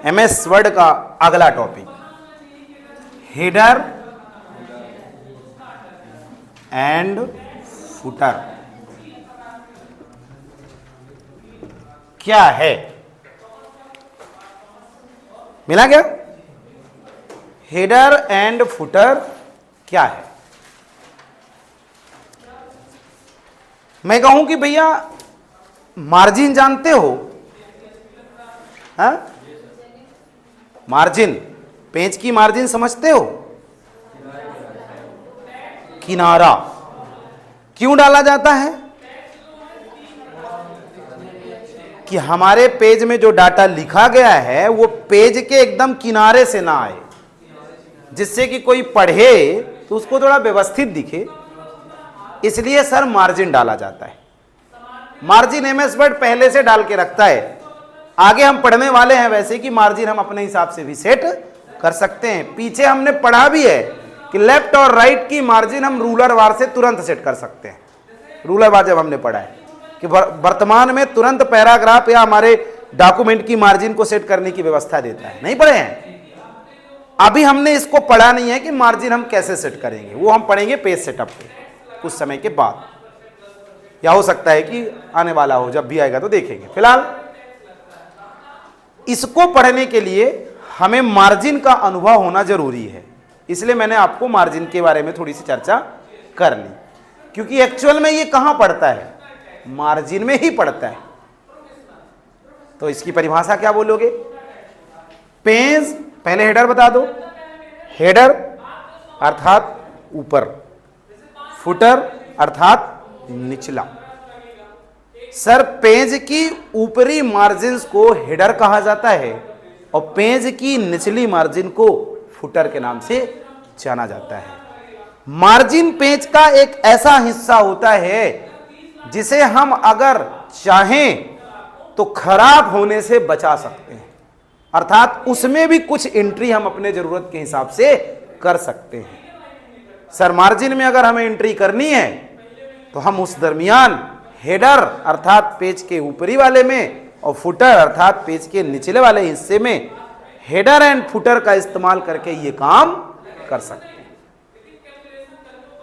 MS word का अगला topic, header and footer क्या है? मिला क्या? हेडर एंड फुटर क्या है? मैं कहूं कि भैया मार्जिन जानते हो? हाँ, मार्जिन, पेज की मार्जिन समझते हो? किनारा क्यों डाला जाता है? कि हमारे पेज में जो डाटा लिखा गया है वो पेज के एकदम किनारे से ना आए, जिससे कि कोई पढ़े तो उसको थोड़ा व्यवस्थित दिखे, इसलिए सर मार्जिन डाला जाता है। मार्जिन एमएस वर्ड पहले से डाल के रखता है। आगे हम पढ़ने वाले हैं वैसे कि मार्जिन हम अपने हिसाब से भी सेट कर सकते हैं। पीछे हमने पढ़ा भी है कि लेफ्ट और राइट की मार्जिन हम रूलर बार से तुरंत सेट कर सकते हैं। रूलर बार जब हमने पढ़ा है कि वर्तमान में तुरंत पैराग्राफ या हमारे डॉक्यूमेंट की मार्जिन को सेट करने की व्यवस्था देता है। नहीं पढ़े हैं? अभी हमने इसको पढ़ा नहीं है कि मार्जिन हम कैसे सेट करेंगे, वो हम पढ़ेंगे पेज सेटअप पे कुछ समय के बाद, या हो सकता है कि आने वाला हो, जब भी आएगा तो देखेंगे। फिलहाल इसको पढ़ने के लिए हमें मार्जिन का अनुभव होना जरूरी है, इसलिए मैंने आपको मार्जिन के बारे में थोड़ी सी चर्चा कर ली, क्योंकि एक्चुअल में ये कहां पढ़ता है? मार्जिन में ही पढ़ता है। तो इसकी परिभाषा क्या बोलोगे? पेज, पहले हेडर बता दो। हेडर अर्थात ऊपर, फुटर अर्थात निचला। सर पेज की ऊपरी मार्जिन को हेडर कहा जाता है और पेज की निचली मार्जिन को फुटर के नाम से जाना जाता है। मार्जिन पेज का एक ऐसा हिस्सा होता है जिसे हम अगर चाहें तो खराब होने से बचा सकते हैं, अर्थात उसमें भी कुछ एंट्री हम अपने जरूरत के हिसाब से कर सकते हैं। सर मार्जिन में अगर हमें एंट्री करनी है तो हम उस दरमियान हेडर अर्थात पेज के ऊपरी वाले में और फुटर अर्थात पेज के निचले वाले हिस्से में हेडर एंड फुटर का इस्तेमाल करके ये काम कर सकते हैं।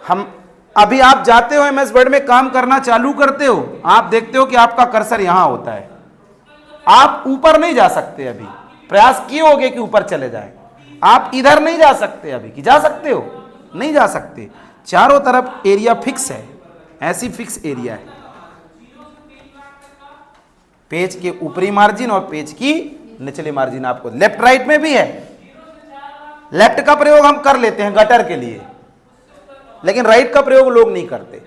हम अभी आप जाते हो एमएस वर्ड में काम करना चालू करते हो, आप देखते हो कि आपका कर्सर यहां होता है, आप ऊपर नहीं जा सकते। अभी प्रयास किए होगे कि ऊपर चले जाए, आप इधर नहीं जा सकते। अभी कि जा सकते हो? नहीं जा सकते। चारों तरफ एरिया फिक्स है, ऐसी फिक्स एरिया है। पेज के ऊपरी मार्जिन और पेज की निचली मार्जिन आपको लेफ्ट राइट में भी है। लेफ्ट का प्रयोग हम कर लेते हैं गटर के लिए, लेकिन राइट का प्रयोग लोग नहीं करते।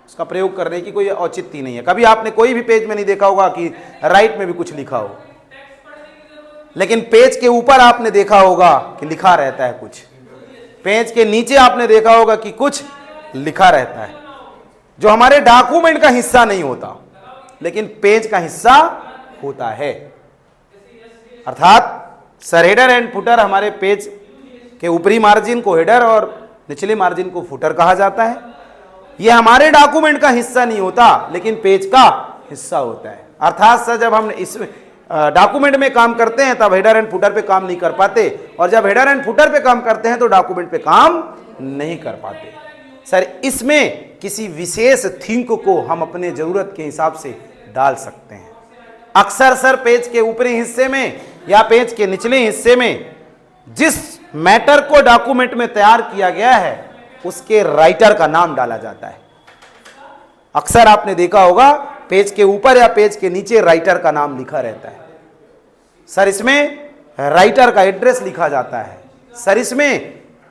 उसका प्रयोग करने की कोई औचित्य नहीं है। कभी आपने कोई भी पेज में नहीं देखा होगा कि राइट में भी कुछ लिखा हो, लेकिन पेज के ऊपर आपने देखा होगा कि लिखा रहता है कुछ, पेज के नीचे आपने देखा होगा कि कुछ लिखा रहता है, जो हमारे डॉक्यूमेंट का हिस्सा नहीं होता लेकिन पेज का हिस्सा होता है। अर्थात सर हेडर एंड फुटर, हमारे पेज के ऊपरी मार्जिन को हेडर और निचली मार्जिन को फुटर कहा जाता है। यह हमारे डॉक्यूमेंट का हिस्सा नहीं होता लेकिन पेज का हिस्सा होता है। अर्थात सर जब हम इस डॉक्यूमेंट में काम करते हैं तब हेडर एंड फुटर पे काम नहीं कर पाते, और जब हेडर एंड फुटर पे काम करते हैं तो डॉक्यूमेंट पे काम नहीं कर पाते। सर इसमें किसी विशेष थिंक को हम अपने जरूरत के हिसाब से डाल सकते हैं। अक्सर सर पेज के ऊपरी हिस्से में या पेज के निचले हिस्से में जिस मैटर को डॉक्यूमेंट में तैयार किया गया है उसके राइटर का नाम डाला जाता है। अक्सर आपने देखा होगा पेज के ऊपर या पेज के नीचे राइटर का नाम लिखा रहता है। सर इसमें राइटर का एड्रेस लिखा जाता है। सर इसमें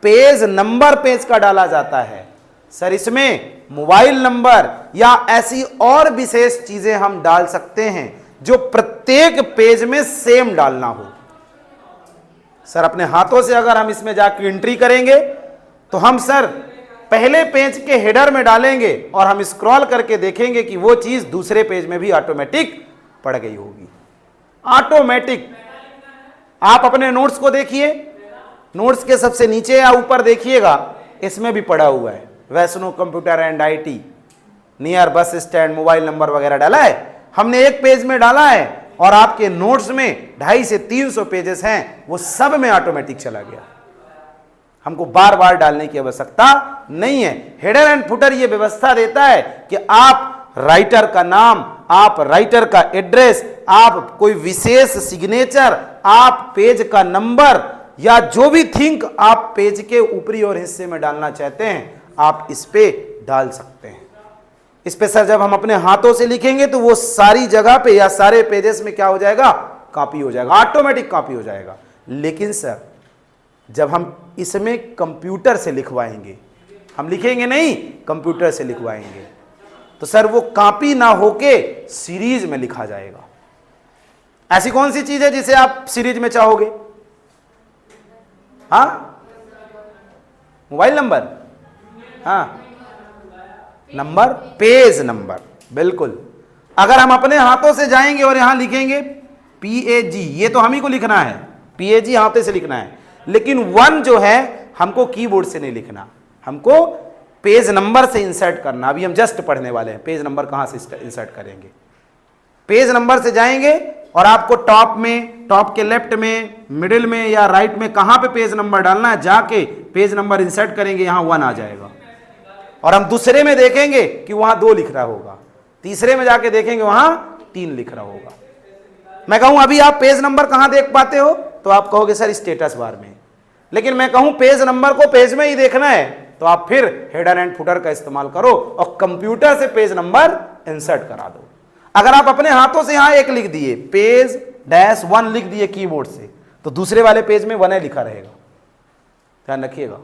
पेज नंबर पेज का डाला जाता है। सर इसमें मोबाइल नंबर या ऐसी और विशेष चीजें हम डाल सकते हैं जो प्रत्येक पेज में सेम डालना हो। सर अपने हाथों से अगर हम इसमें जाकर एंट्री करेंगे तो हम सर पहले पेज के हेडर में डालेंगे और हम स्क्रॉल करके देखेंगे कि वो चीज दूसरे पेज में भी ऑटोमेटिक पड़ गई होगी। ऑटोमेटिक। आप अपने नोट्स को देखिए, नोट्स के सबसे नीचे या ऊपर देखिएगा, इसमें भी पड़ा हुआ है Vaishno computer and IT, near bus stand, mobile number वगैरह डाला है। हमने एक पेज में डाला है और आपके नोट्स में 250 से 300 पेजेस हैं, वो सब में ऑटोमेटिक चला गया। हमको बार बार डालने की आवश्यकता नहीं है। हेडर एंड फुटर ये व्यवस्था देता है कि आप राइटर का नाम, आप राइटर का एड्रेस, आप कोई विशेष सिग्नेचर, आप पेज का नंबर या जो भी थिंक आप पेज के ऊपरी और हिस्से में डालना चाहते हैं, आप इस पे डाल सकते हैं। इस पे सर जब हम अपने हाथों से लिखेंगे तो वो सारी जगह पे या सारे पेजेस में क्या हो जाएगा, कॉपी हो जाएगा, ऑटोमेटिक कॉपी हो जाएगा। लेकिन सर जब हम इसमें कंप्यूटर से लिखवाएंगे, हम लिखेंगे नहीं, कंप्यूटर से लिखवाएंगे, तो सर वो कॉपी ना होके सीरीज में लिखा जाएगा। ऐसी कौन सी चीज है जिसे आप सीरीज में चाहोगे? हाँ, मोबाइल नंबर, हाँ, नंबर, पेज नंबर, बिल्कुल। अगर हम अपने हाथों से जाएंगे और यहां लिखेंगे PAG, ये तो हम ही को लिखना है, PAG हाथे से लिखना है, लेकिन 1 जो है हमको कीबोर्ड से नहीं लिखना, हमको पेज नंबर से इंसर्ट करना। अभी हम जस्ट पढ़ने वाले हैं पेज नंबर कहां से इंसर्ट करेंगे। पेज नंबर से जाएंगे और आपको टॉप में, टॉप के लेफ्ट में, मिडिल में या राइट में कहां पे पेज नंबर डालना है, जाके पेज नंबर इंसर्ट करेंगे, यहां 1 आ जाएगा। और हम दूसरे में देखेंगे कि वहां 2 लिख रहा होगा, तीसरे में जाके देखेंगे वहां 3 लिख रहा होगा। मैं कहूं अभी आप पेज नंबर कहां देख पाते हो, तो आप कहोगे सर स्टेटस बार में। लेकिन मैं कहूं पेज नंबर को पेज में ही देखना है, तो आप फिर हेडर एंड फुटर का इस्तेमाल करो और कंप्यूटर से पेज नंबर इंसर्ट करा दो। अगर आप अपने हाथों से यहां 1 लिख दिए, पेज-1 लिख दिए कीबोर्ड से, तो दूसरे वाले पेज में 1 लिखा रहेगा। ध्यान रखिएगा,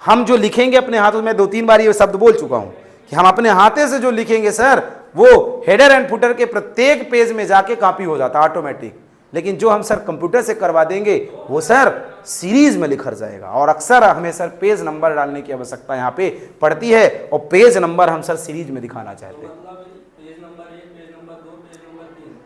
हम जो लिखेंगे अपने हाथों में, 2-3 बार ये शब्द बोल चुका हूं कि हम अपने हाथे से जो लिखेंगे सर, वो हेडर एंड फुटर के प्रत्येक पेज में जाके कॉपी हो जाता ऑटोमेटिक। लेकिन जो हम सर कंप्यूटर से करवा देंगे, वो सर सीरीज में लिखा जाएगा। और अक्सर हमें सर पेज नंबर डालने की आवश्यकता यहाँ पे पड़ती है, और पेज नंबर हम सर सीरीज में दिखाना चाहते हैं।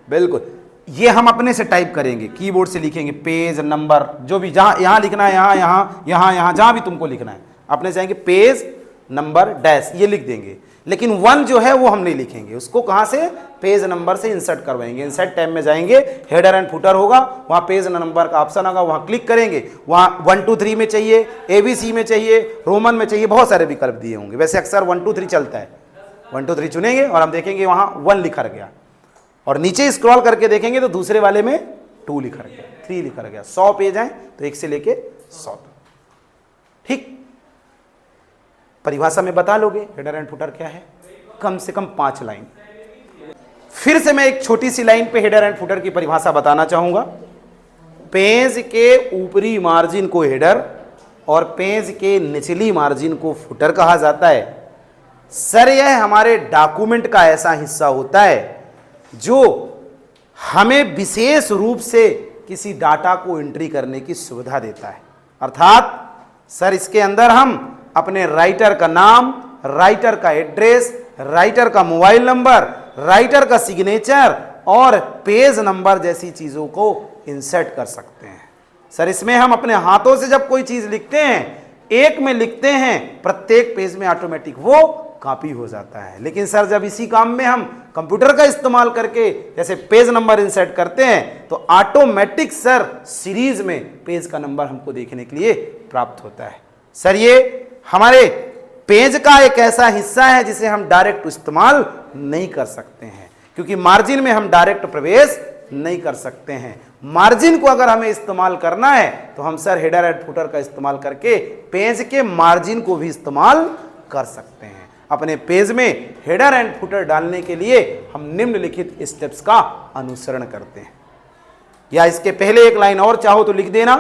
बिल्कुल, ये हम अपने से टाइप करेंगे, कीबोर्ड से लिखेंगे पेज नंबर, जो भी जहां यहां लिखना है, यहां यहां यहां यहां जहां भी तुमको लिखना है, अपने से आएंगे पेज नंबर डैश, ये लिख देंगे। लेकिन 1 जो है वो हम नहीं लिखेंगे, उसको कहां से, पेज नंबर से इंसर्ट करवाएंगे। इंसर्ट टैब में जाएंगे, हेडर एंड फुटर होगा, वहां पेज नंबर का ऑप्शन होगा, वहां क्लिक करेंगे। वहां 1 2 3 में चाहिए, ABC में चाहिए, रोमन में चाहिए, बहुत सारे विकल्प दिए होंगे। वैसे अक्सर 1 2 3 चलता है, 1 2 3 चुनेंगे और हम देखेंगे वहां 1 लिखा गया, और नीचे स्क्रॉल करके देखेंगे तो दूसरे वाले में 2 लिखा गया, 3 लिखा गया। 100 पेज हैं तो 1 से लेके 100 तक। ठीक, परिभाषा में बता लोगे हेडर एंड फुटर क्या है, कम से कम 5 लाइन। फिर से मैं एक छोटी सी लाइन पे हेडर एंड फुटर की परिभाषा बताना चाहूंगा। पेज के ऊपरी मार्जिन को हेडर और पेज के निचली मार्जिन को फुटर कहा जाता है। सर यह हमारे डॉक्यूमेंट का ऐसा हिस्सा होता है जो हमें विशेष रूप से किसी डाटा को एंट्री करने की सुविधा देता है। अर्थात सर इसके अंदर हम अपने राइटर का नाम, राइटर का एड्रेस, राइटर का मोबाइल नंबर, राइटर का सिग्नेचर और पेज नंबर जैसी चीजों को इंसर्ट कर सकते हैं। सर इसमें हम अपने हाथों से जब कोई चीज लिखते हैं, एक में लिखते हैं, प्रत्येक पेज में ऑटोमेटिक वो कॉपी हो जाता है। लेकिन सर जब इसी काम में हम कंप्यूटर का इस्तेमाल करके जैसे पेज नंबर इंसर्ट करते हैं, तो ऑटोमेटिक सर सीरीज में पेज का नंबर हमको देखने के लिए प्राप्त होता है। सर ये हमारे पेज का एक ऐसा हिस्सा है जिसे हम डायरेक्ट इस्तेमाल नहीं कर सकते हैं, क्योंकि मार्जिन में हम डायरेक्ट प्रवेश नहीं कर सकते हैं। मार्जिन को अगर हमें इस्तेमाल करना है तो हम सर हेडर एंड फुटर का इस्तेमाल करके पेज के मार्जिन को भी इस्तेमाल कर सकते हैं। अपने पेज में हेडर एंड फुटर डालने के लिए हम निम्नलिखित स्टेप्स का अनुसरण करते हैं। या इसके पहले एक लाइन और चाहो तो लिख देना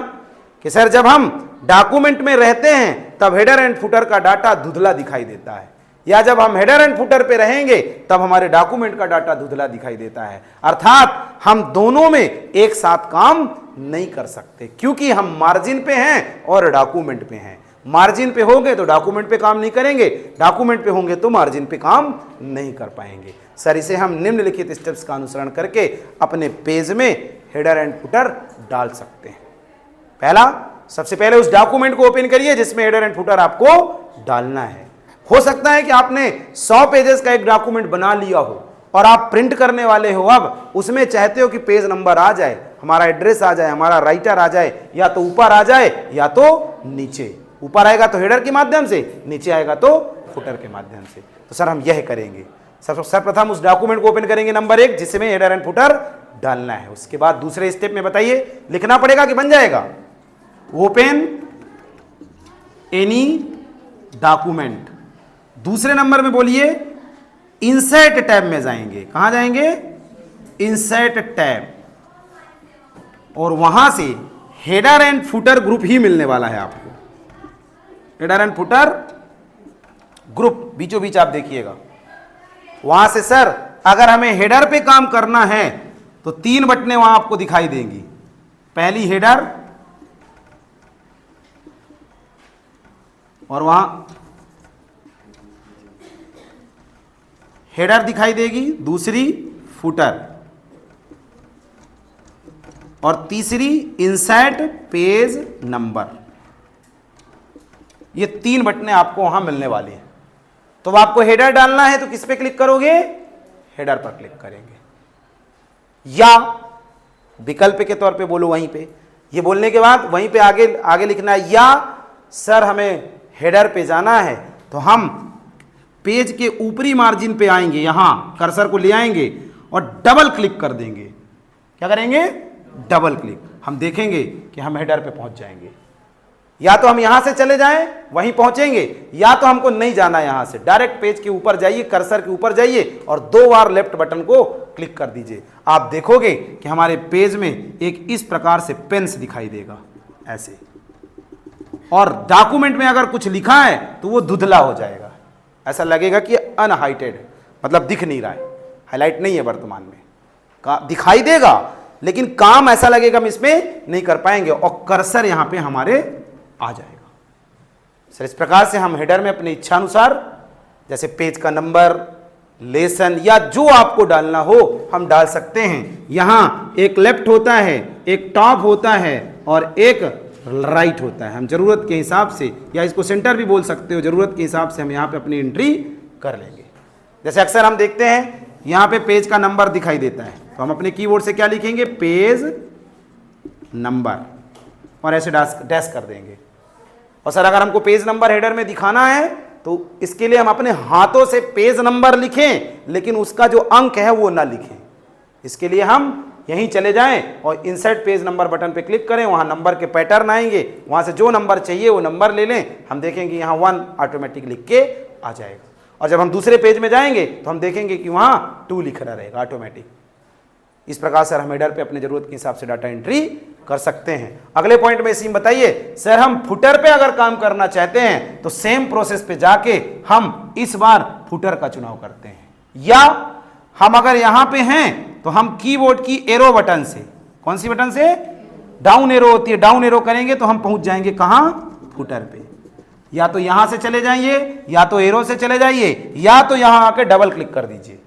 कि सर जब हम डॉक्यूमेंट में रहते हैं तब हेडर एंड फुटर का डाटा धुंधला दिखाई देता है, या जब हम हेडर एंड फुटर पे रहेंगे तब हमारे डॉक्यूमेंट का डाटा धुंधला दिखाई देता है। अर्थात हम दोनों में एक साथ काम नहीं कर सकते, क्योंकि हम मार्जिन पे हैं और डॉक्यूमेंट पे हैं। मार्जिन पे होंगे तो डॉक्यूमेंट पे काम नहीं करेंगे, डॉक्यूमेंट पे होंगे तो मार्जिन पे काम नहीं कर पाएंगे। सर इसे हम निम्नलिखित स्टेप्स का अनुसरण करके अपने पेज में हेडर एंड फुटर डाल सकते हैं। पहला, सबसे पहले उस डॉक्यूमेंट को ओपन करिए जिसमें हेडर एंड फुटर आपको डालना है। हो सकता है कि आपने 100 पेजेस का एक डॉक्यूमेंट बना लिया हो और आप प्रिंट करने वाले हो, अब उसमें चाहते हो कि पेज नंबर आ जाए, हमारा एड्रेस आ जाए, हमारा राइटर आ जाए, या तो ऊपर आ जाए या तो नीचे। ऊपर आएगा तो हेडर के माध्यम से, नीचे आएगा तो फुटर के माध्यम से। तो सर हम यह करेंगे, सर्वप्रथम उस डॉक्यूमेंट को ओपन करेंगे नंबर 1 जिसमें हेडर एंड फुटर डालना है। उसके बाद दूसरे स्टेप में बताइए लिखना पड़ेगा कि बन जाएगा, ओपन एनी डॉक्यूमेंट। दूसरे नंबर में बोलिए इंसर्ट टैब में जाएंगे। कहां जाएंगे? इंसर्ट टैब, और वहां से हेडर एंड फुटर ग्रुप ही मिलने वाला है आपको। हेडर एंड फुटर ग्रुप बीचों बीच आप देखिएगा। वहां से सर अगर हमें हेडर पे काम करना है तो 3 बटनें वहां आपको दिखाई देंगी। पहली हेडर, और वहां हेडर दिखाई देगी, दूसरी फुटर, और तीसरी इंसर्ट पेज नंबर। ये 3 बटनें आपको वहां मिलने वाली हैं। तो आपको हेडर डालना है तो किस पे क्लिक करोगे? हेडर पर क्लिक करेंगे, या विकल्प के तौर पे बोलो वहीं पे। ये बोलने के बाद वहीं पे आगे लिखना है, या सर हमें हेडर पे जाना है तो हम पेज के ऊपरी मार्जिन पे आएंगे, यहां कर्सर को ले आएंगे और डबल क्लिक कर देंगे। क्या करेंगे? Double click. हम देखेंगे कि हम हेडर पे पहुंच जाएंगे। या तो हम यहां से चले जाएं, वहीं पहुंचेंगे, या तो हमको नहीं जाना यहां से, डायरेक्ट पेज के ऊपर जाइए, कर्सर के ऊपर जाइए और 2 बार लेफ्ट बटन को क्लिक कर दीजिए। आप देखोगे कि हमारे पेज में एक इस प्रकार से पेंस दिखाई देगा ऐसे, और डॉक्यूमेंट में अगर कुछ लिखा है तो वो धुंधला हो जाएगा, ऐसा लगेगा कि अनहाइटेड, मतलब दिख नहीं रहा है, हाईलाइट नहीं है वर्तमान में। दिखाई देगा लेकिन काम ऐसा लगेगा हम इसमें नहीं कर पाएंगे, और कर्सर यहां पे हमारे आ जाएगा। सर इस प्रकार से हम हेडर में अपनी इच्छा अनुसार जैसे पेज का नंबर, लेसन या जो आपको डालना हो हम डाल सकते हैं। यहां एक लेफ्ट होता है, एक टॉप होता है और एक राइट होता है। हम जरूरत के हिसाब से, या इसको सेंटर भी बोल सकते हो, जरूरत के हिसाब से हम यहां पे अपनी एंट्री कर लेंगे। जैसे अक्सर हम देखते हैं यहां पे पेज का नंबर दिखाई देता है, तो हम अपने कीबोर्ड से क्या लिखेंगे? पेज नंबर, और ऐसे डैश कर देंगे। और सर अगर हमको पेज नंबर हेडर में दिखाना है तो इसके लिए हम अपने हाथों से पेज नंबर लिखें, लेकिन उसका जो अंक है वो ना लिखें। इसके लिए हम यहीं चले जाएं और इंसर्ट पेज नंबर बटन पे क्लिक करें, वहां नंबर के पैटर्न आएंगे, वहां से जो नंबर चाहिए वो नंबर ले लें। हम देखेंगे यहाँ 1 ऑटोमेटिक लिख के आ जाएगा, और जब हम दूसरे पेज में जाएंगे तो हम देखेंगे कि वहां 2 लिख रहा रहेगा ऑटोमेटिक। इस प्रकार सर हम हेडर पे अपने जरूरत के हिसाब से डाटा एंट्री कर सकते हैं। अगले पॉइंट में इसी में बताइए, सर हम फुटर पे अगर काम करना चाहते हैं तो सेम प्रोसेस पे जाके हम इस बार फुटर का चुनाव करते हैं, या हम अगर यहां पे हैं तो हम कीबोर्ड की एरो बटन से, कौन सी बटन से? डाउन एरो होती है, डाउन एरो करेंगे तो हम पहुंच जाएंगे कहां? फुटर पे। या तो यहां से चले जाइए, या तो एरो से चले जाइए, या तो यहां आके डबल क्लिक कर दीजिए।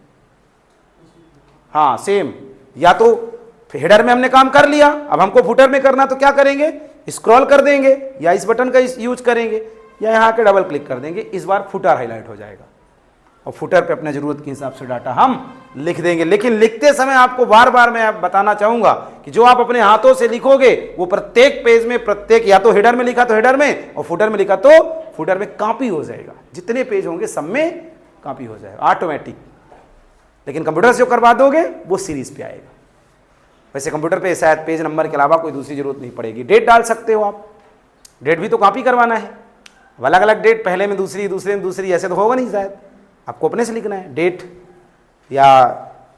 हाँ सेम, या तो हेडर में हमने काम कर लिया, अब हमको फुटर में करना तो क्या करेंगे? स्क्रॉल कर देंगे, या इस बटन का यूज करेंगे, या यहां के डबल क्लिक कर देंगे। इस बार फुटर हाईलाइट हो जाएगा और फुटर पे अपने जरूरत के हिसाब से डाटा हम लिख देंगे। लेकिन लिखते समय आपको बार बार मैं बताना चाहूंगा कि जो आप अपने हाथों से लिखोगे वो प्रत्येक पेज में, प्रत्येक, या तो हेडर में लिखा तो हेडर में, और फुटर में लिखा तो फुटर में कॉपी हो जाएगा। जितने पेज होंगे सब में कॉपी हो जाएगा ऑटोमेटिक। लेकिन कंप्यूटर से जो करवा दोगे वो सीरीज पे आएगा। वैसे कंप्यूटर पे शायद पेज नंबर के अलावा कोई दूसरी जरूरत नहीं पड़ेगी। डेट डाल सकते हो आप, डेट भी तो कॉपी करवाना है। अलग अलग डेट, पहले में दूसरी, दूसरे में दूसरी, ऐसे तो होगा नहीं शायद, आपको अपने से लिखना है। डेट या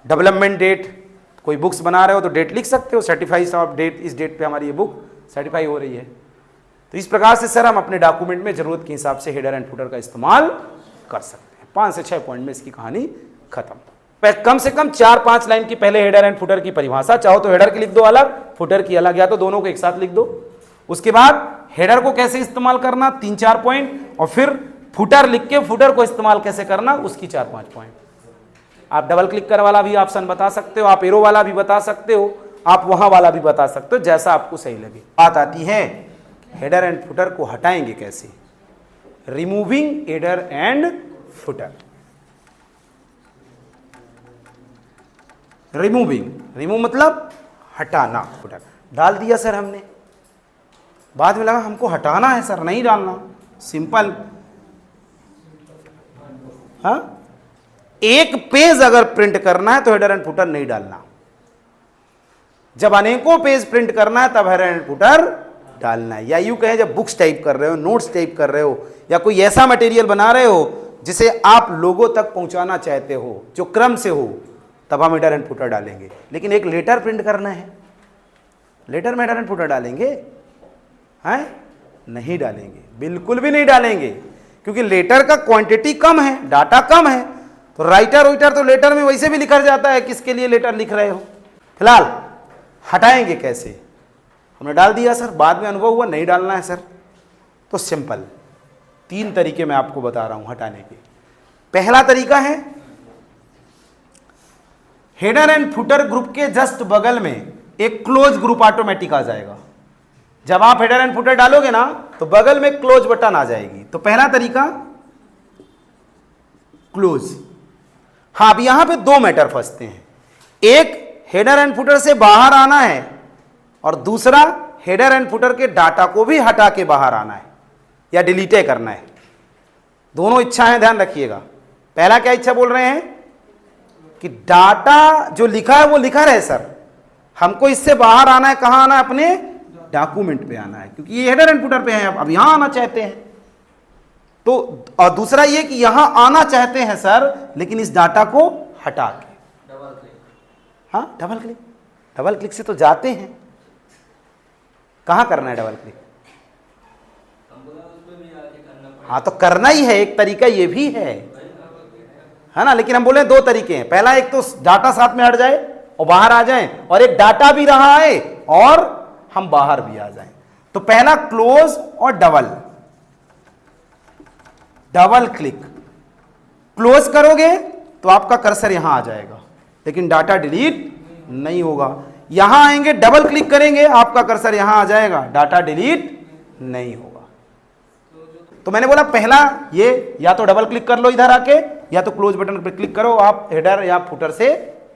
डेवलपमेंट डेट, कोई बुक्स बना रहे हो तो डेट लिख सकते हो, सर्टिफाइड ऑफ डेट, इस डेट पे हमारी ये बुक सर्टिफाई हो रही है। तो इस प्रकार से सर हम अपने डॉक्यूमेंट में जरूरत के हिसाब से हेडर एंड फुटर का इस्तेमाल कर सकते हैं। 5 से 6 पॉइंट में इसकी कहानी खत्म। कम से कम 4-5 लाइन की पहले हेडर एंड फुटर की परिभाषा, चाहो तो हेडर की लिख दो अलग, फुटर की अलग, या तो दोनों को एक साथ लिख दो। उसके बाद हेडर को कैसे इस्तेमाल करना 3-4 पॉइंट, और फिर फुटर लिख के फुटर को इस्तेमाल कैसे करना उसकी 4-5 पॉइंट। आप डबल क्लिक कर वाला भी ऑप्शन बता सकते हो, आप एरो वाला भी बता सकते हो, आप वहां वाला भी बता सकते हो, जैसा आपको सही लगे। बात आती है हेडर एंड फुटर को हटाएंगे कैसे, removing header and footer. Removing, remove मतलब हटाना। डाल दिया सर हमने, बाद में लगा हमको हटाना है सर, नहीं डालना, सिंपल। हाँ, एक पेज अगर प्रिंट करना है तो हेडर एंड फुटर नहीं डालना। जब अनेकों पेज प्रिंट करना है तब हेडर एंड फुटर डालना है। या यूं कहें जब बुक्स टाइप कर रहे हो, नोट्स टाइप कर रहे हो, या कोई ऐसा मटेरियल बना रहे हो जिसे आप लोगों तक पहुंचाना चाहते हो, जो क्रम से हो, तब हम हेडर एंड फुटर डालेंगे। लेकिन एक लेटर प्रिंट करना है, लेटर में हेडर एंड फुटर डालेंगे? हैं? नहीं डालेंगे, बिल्कुल भी नहीं डालेंगे, क्योंकि लेटर का क्वांटिटी कम है, डाटा कम है। तो राइटर तो लेटर में वैसे भी लिखा जाता है किसके लिए लेटर लिख रहे हो। फिलहाल हटाएंगे कैसे? हमने डाल दिया सर, बाद में अनुभव हुआ नहीं डालना है सर, तो सिंपल 3 तरीके मैं आपको बता रहा हूं हटाने के। पहला तरीका है, हेडर एंड फुटर ग्रुप के जस्ट बगल में एक क्लोज ग्रुप ऑटोमेटिक आ जाएगा। जब आप हेडर एंड फुटर डालोगे ना तो बगल में क्लोज बटन आ जाएगी। तो पहला तरीका क्लोज। हाँ, अब यहां पे 2 मैटर फंसते हैं। एक, हेडर एंड फुटर से बाहर आना है, और दूसरा हेडर एंड फुटर के डाटा को भी हटा के बाहर आना है या डिलीट करना है। दोनों इच्छाएं ध्यान रखिएगा। पहला क्या इच्छा बोल रहे हैं कि डाटा जो लिखा है वो लिखा रहे सर, हमको इससे बाहर आना है। कहां आना है? अपने डॉक्यूमेंट पे आना है, क्योंकि ये हेडर एंड फुटर पे है, अब यहां आना चाहते हैं। तो और दूसरा ये कि यहां आना चाहते हैं सर, लेकिन इस डाटा को हटा के। Double click. हाँ, डबल क्लिक, डबल क्लिक से तो जाते हैं। कहां करना है डबल क्लिक? हाँ, तो करना ही है, एक तरीका ये भी है ना। लेकिन हम बोले 2 तरीके हैं। पहला, एक तो डाटा साथ में हट जाए और बाहर आ जाए, और एक डाटा भी रहा है और हम बाहर भी आ जाएं। तो पहला क्लोज और डबल क्लिक। क्लोज करोगे तो आपका कर्सर यहां आ जाएगा, लेकिन डाटा डिलीट नहीं होगा। यहां आएंगे, डबल क्लिक करेंगे, आपका कर्सर यहां आ जाएगा, डाटा डिलीट नहीं होगा। तो मैंने बोला पहला ये, या तो डबल क्लिक कर लो इधर आके, या तो क्लोज बटन पर क्लिक करो, आप हेडर या फुटर से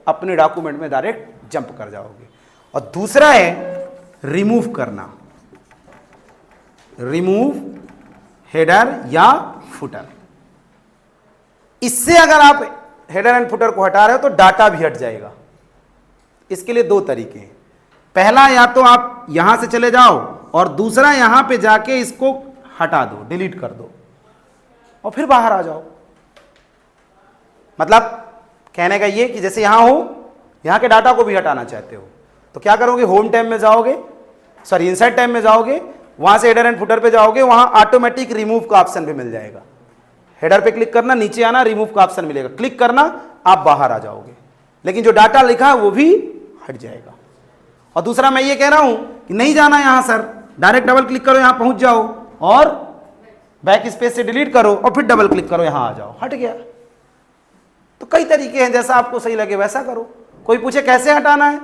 अपने डॉक्यूमेंट में डायरेक्ट जंप कर जाओगे। और दूसरा है रिमूव करना, रिमूव हेडर या फुटर। इससे अगर आप हेडर एंड फुटर को हटा रहे हो तो डाटा भी हट जाएगा। इसके लिए 2 तरीके हैं। पहला, या तो आप यहां से चले जाओ, और दूसरा यहां पे जाके इसको हटा दो, डिलीट कर दो, और फिर बाहर आ जाओ। मतलब कहने का ये कि जैसे यहां हो, यहां के डाटा को भी हटाना चाहते हो, तो क्या करोगे? होम टैब में जाओगे, सॉरी इनसाइड टैब में जाओगे, वहां से हेडर एंड फुटर पे जाओगे, वहां ऑटोमेटिक रिमूव का ऑप्शन भी मिल जाएगा। हेडर पे क्लिक करना, नीचे आना, रिमूव का ऑप्शन मिलेगा, क्लिक करना, आप बाहर आ जाओगे, लेकिन जो डाटा लिखा है वो भी हट जाएगा। और दूसरा मैं ये कह रहा हूं कि नहीं जाना यहां सर, डायरेक्ट डबल क्लिक करो, यहां पहुंच जाओ, और बैक स्पेस से डिलीट करो, और फिर डबल क्लिक करो, यहां आ जाओ, हट गया। तो कई तरीके हैं, जैसा आपको सही लगे वैसा करो। कोई पूछे कैसे हटाना है,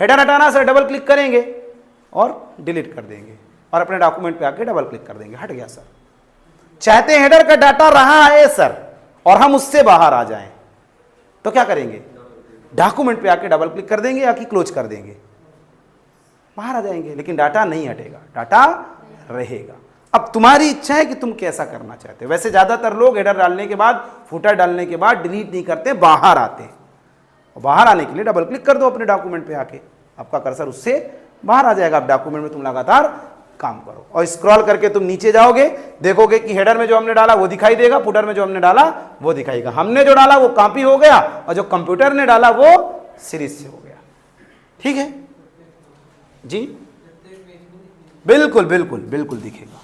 हेडर हटाना सर, डबल क्लिक करेंगे और डिलीट कर देंगे, और अपने डॉक्यूमेंट पे आके डबल क्लिक कर देंगे, हट गया सर। चाहते हैं हेडर का डाटा रहा है सर और हम उससे बाहर आ जाएं, तो क्या करेंगे? डॉक्यूमेंट पे आके डबल क्लिक कर देंगे या कि क्लोज कर देंगे, बाहर आ जाएंगे, लेकिन डाटा नहीं हटेगा, डाटा रहेगा। अब तुम्हारी इच्छा है कि तुम कैसा करना चाहते हो। वैसे ज्यादातर लोग हेडर डालने के बाद, फुटर डालने के बाद डिलीट नहीं करते, बाहर आते हैं। और बाहर आने के लिए डबल क्लिक कर दो अपने डॉक्यूमेंट पे आके, आपका कर्सर उससे बाहर आ जाएगा। आप डॉक्यूमेंट में तुम लगातार काम करो, और स्क्रॉल करके तुम नीचे जाओगे, देखोगे कि हेडर में जो हमने डाला वो दिखाई देगा, फुटर में जो हमने डाला वो दिखाएगा। हमने जो डाला वो कॉपी हो गया, और जो कंप्यूटर ने डाला वो सीरीज से हो गया। ठीक है जी, बिल्कुल बिल्कुल बिल्कुल दिखेगा।